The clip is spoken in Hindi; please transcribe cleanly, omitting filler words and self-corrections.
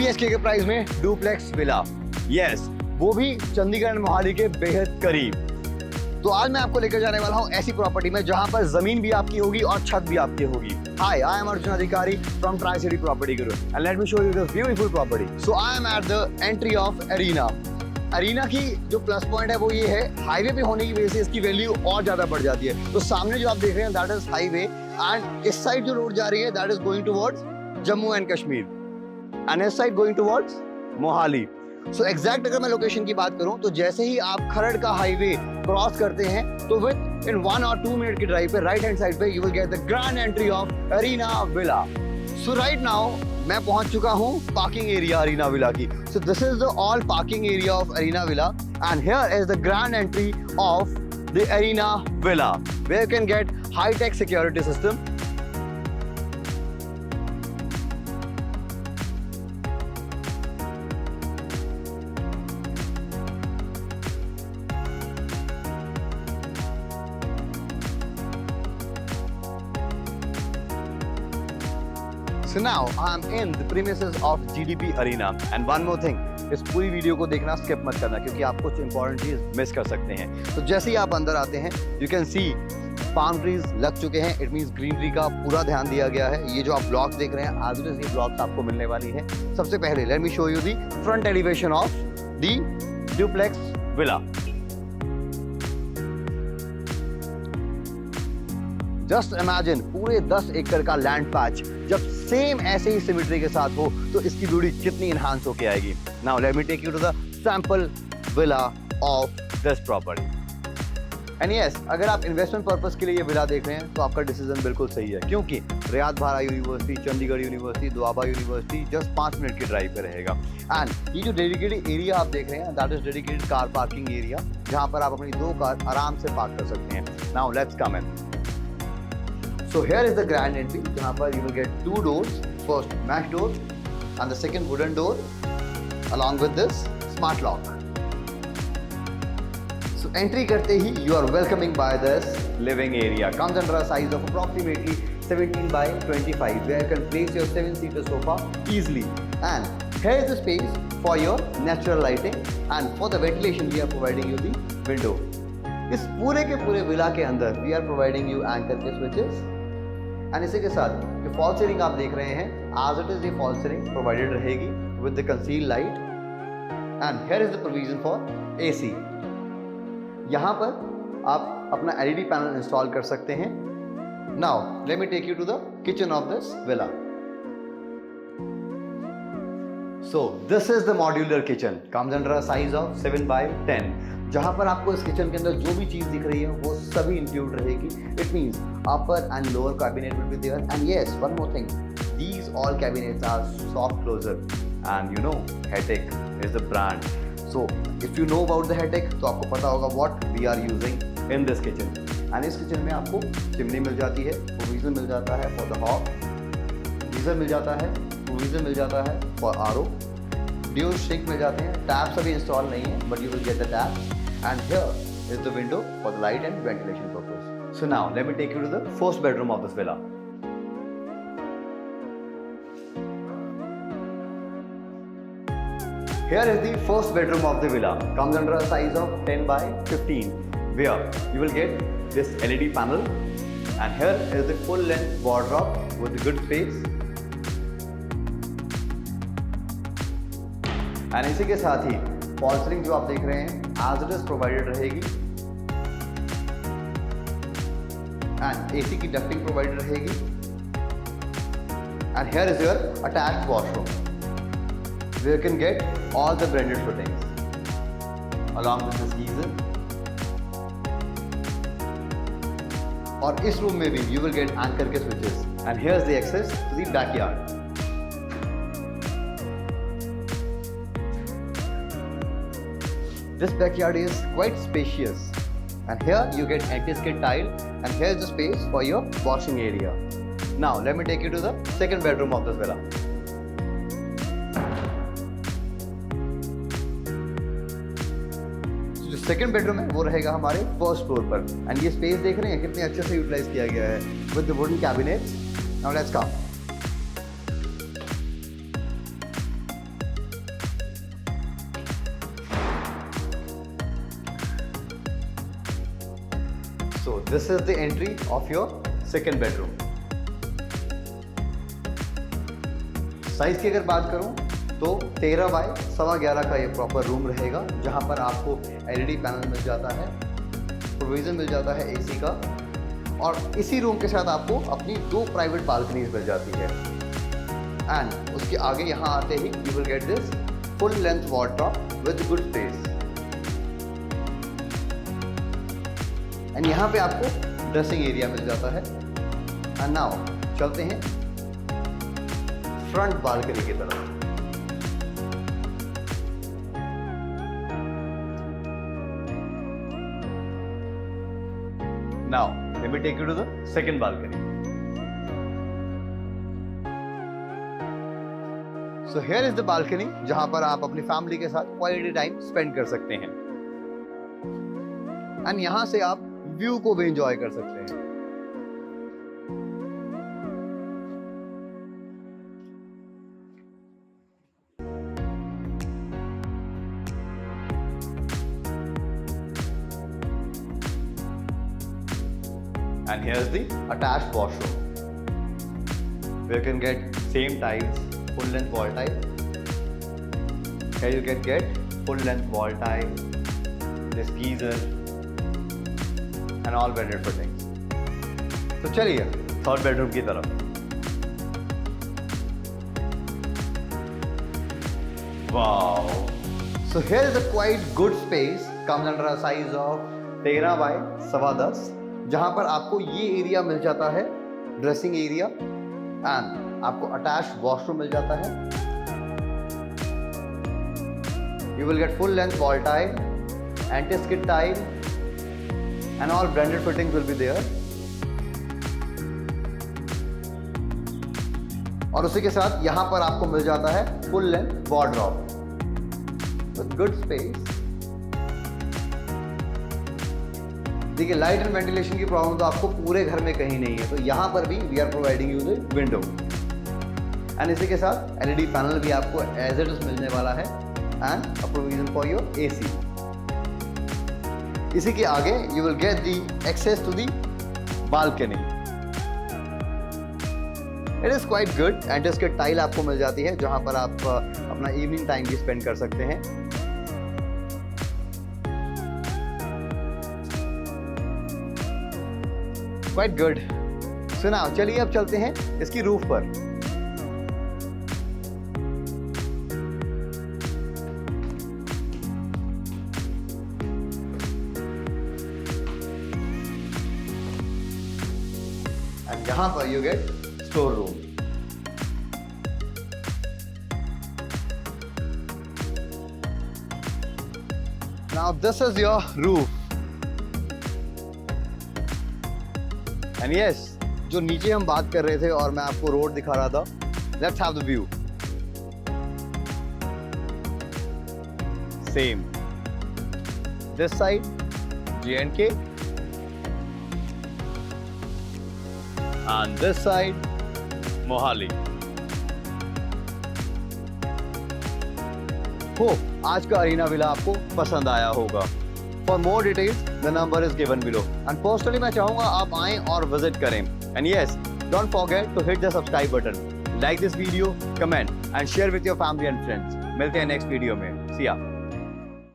BHK के प्राइस में डुप्लेक्स विला, यस वो भी चंडीगढ़ मोहाली के बेहद करीब। तो आज मैं आपको लेकर जाने वाला हूँ ऐसी प्रॉपर्टी में जहां पर जमीन भी आपकी होगी और छत भी आपकी होगी। Hi, I am Arjun Adhikari from Tri-City Property Guru and let me show you this beautiful property. So I am at the entry of Arena. Arena की जो प्लस पॉइंट है वो ये है, हाईवे पे होने की वजह से इसकी वैल्यू और ज्यादा बढ़ जाती है। तो सामने जो आप देख रहे हैं दैट इज हाईवे एंड इस साइड जो रोड जा रही है that is going towards Jammu and Kashmir and इस side going towards Mohali. So exact अगर मैं लोकेशन की बात करूं तो जैसे ही आप खरड़ का हाईवे क्रॉस करते हैं तो विद इन 1 और 2 मिनट की ड्राइव पे राइट हैंड साइड पे you will get the grand entry of Arena villa. So right now मैं पहुंच चुका हूं पार्किंग एरिया अरीना विला की। So this is the all parking area of Arena villa and here is the grand entry of the Arena villa where you can get high tech security system. So now I'm in the premises of GDP Arena and one more thing, इस पूरी वीडियो को देखना स्किप मत करना क्योंकि आप कुछ इंपॉर्टेंट चीज मिस कर सकते हैं। तो जैसे ही आप अंदर आते हैं you can see palm trees लग चुके हैं, इट मींस ग्रीनरी का पूरा ध्यान दिया गया है। ये जो आप ब्लॉक्स देख रहे हैं आज ये ब्लॉक्स आपको मिलने वाली है। सबसे पहले let me show you the front elevation of the duplex villa. Just imagine पूरे 10 एकड़ का लैंड पैच जब सेम ऐसे ही सिमेट्री के साथ हो तो इसकी ब्यूटी कितनी इनहांस होके आएगी। Now let me take you to the sample villa of this property. And yes, अगर आप इन्वेस्टमेंट पर्पस के लिए ये विला देख रहे हैं तो आपका डिसीजन बिल्कुल सही है क्योंकि Rayat Bahra university, Chandigarh university, Doaba university just 5 minute की ड्राइव पे रहेगा। एंड ये जो डेडिकेटेड एरिया आप देख रहे हैं that is dedicated car parking area जहां पर आप अपनी 2 कार आराम से पार्क कर सकते हैं। Now let's come in. So here is the grand entry जहाँ पर you will get 2 doors, first mesh door and the second wooden door along with this smart lock. So entry करते ही you are welcoming by this living area. Comes under a size of approximately 17 by 25 where you can place your 7-seater sofa easily. And here is the space for your natural lighting and for the ventilation we are providing you the window. इस पूरे के पूरे विला के अंदर we are providing you anchor के switches. एंड इसी के साथ जो फॉल सीलिंग आप देख रहे हैं as it is ये फॉल सीलिंग प्रोवाइडेड रहेगी with the conceal light and here is the provision for AC। यहाँ पर आप अपना LED पैनल इंस्टॉल कर सकते हैं। Now let me take you to the kitchen of this villa. So this is the modular kitchen, comes under a size of 7 by 10 जहां पर आपको इस किचन के अंदर जो भी चीज दिख रही है वो सभी इंक्लूड रहेगी। It means upper and lower cabinet will be there and yes one more thing, these all cabinets are soft closure and you know Hettich is the brand. So if you know about the Hettich तो आपको पता होगा what we are using in this kitchen. And इस किचन में आपको चिमनी मिल जाती है, प्रोविजन मिल जाता है फॉर द हॉब, गीजर मिल जाता है, प्रोविजन मिल जाता है फॉर RO, ड्यूल सिंक मिल जाते हैं। टैप्स अभी इंस्टॉल नहीं है but you will get the taps. And here is the window for the light and ventilation purpose. So now let me take you to the first bedroom of this villa. Here is the first bedroom of the villa. Comes under a size of 10 by 15 where you will get this LED panel and here is the full length wardrobe with a good space. And इसी के साथ ही फॉल सीलिंग जो आप देख रहे हैं as it is provided रहेगी and AC की डक्टिंग प्रोवाइडेड रहेगी and here is your attached washroom where you can get all the branded fittings along with this geyser। और इस रूम में भी you will get anchor के switches and here's the access to the backyard। This backyard is quite spacious and here you get anti-skid tile and here is the space for your washing area. Now let me take you to the second bedroom of this villa. जो सेकंड बेडरूम है वो रहेगा हमारे फर्स्ट फ्लोर पर एंड ये स्पेस देख रहे हैं कितने अच्छे से यूटिलाइज किया गया है with the wooden cabinets. Now let's come. So this is the entry of your second bedroom. Size की अगर बात करूं तो 13 बाय 11.25 का ये प्रॉपर रूम रहेगा, जहां पर आपको LED पैनल मिल जाता है, प्रोविजन मिल जाता है AC का, और इसी रूम के साथ आपको अपनी 2 प्राइवेट बालकनीज मिल जाती है। एंड उसके आगे यहाँ आते ही you will get this full length wardrobe with good space. And यहाँ पे आपको ड्रेसिंग एरिया मिल जाता है। एंड नाउ चलते हैं फ्रंट बालकनी की तरफ। Now, let me take you to the second balcony. So here is the balcony, जहां पर आप अपनी फैमिली के साथ क्वालिटी टाइम स्पेंड कर सकते हैं। एंड यहां से आप व्यू को भी एंजॉय कर सकते हैं। And here's the attached washroom, where you can get same tiles, full length wall tile. Here you can get full length wall tile, this geyser, and all bedded fittings. तो चलिए थर्ड बेडरूम की तरफ। Wow! So here is a quite good space, comes under a size of 13 by 10.25, जहां पर आपको ये एरिया मिल जाता है, ड्रेसिंग एरिया, एंड आपको अटैच्ड वॉशरूम मिल जाता है। You will get full length wall tile, anti-skid tile, and all branded fittings will be there. और उसी के साथ यहां पर आपको मिल जाता है full length wardrobe with good space. देखिए, लाइट एंड वेंटिलेशन की प्रॉब्लम तो आपको पूरे घर में कहीं नहीं है, तो यहाँ पर भी we are providing you the window. And इसी के साथ LED पैनल भी आपको एज इट इज मिलने वाला है, and a provision for your AC। इसी के आगे you will get the access to the balcony. It is quite good, and इसके टाइल आपको मिल जाती है, जहां पर आप अपना इवनिंग टाइम भी स्पेंड कर सकते हैं। Quite good. So now, चलिए अब चलते हैं इसकी रूफ पर। And यहाँ पर you get store room. Now this is your roof. And yes, जो नीचे हम बात कर रहे थे और मैं आपको रोड दिखा रहा था, let's have the view. Same. This side, J&K. And this side, Mohali. Hope आज का अरीना विला आपको पसंद आया होगा। For more details, the number is given below. And personally, मैं चाहूँगा आप आएं और visit करें. And yes, don't forget to hit the subscribe button, like this video, comment, and share with your family and friends. मिलते हैं next video में. See ya.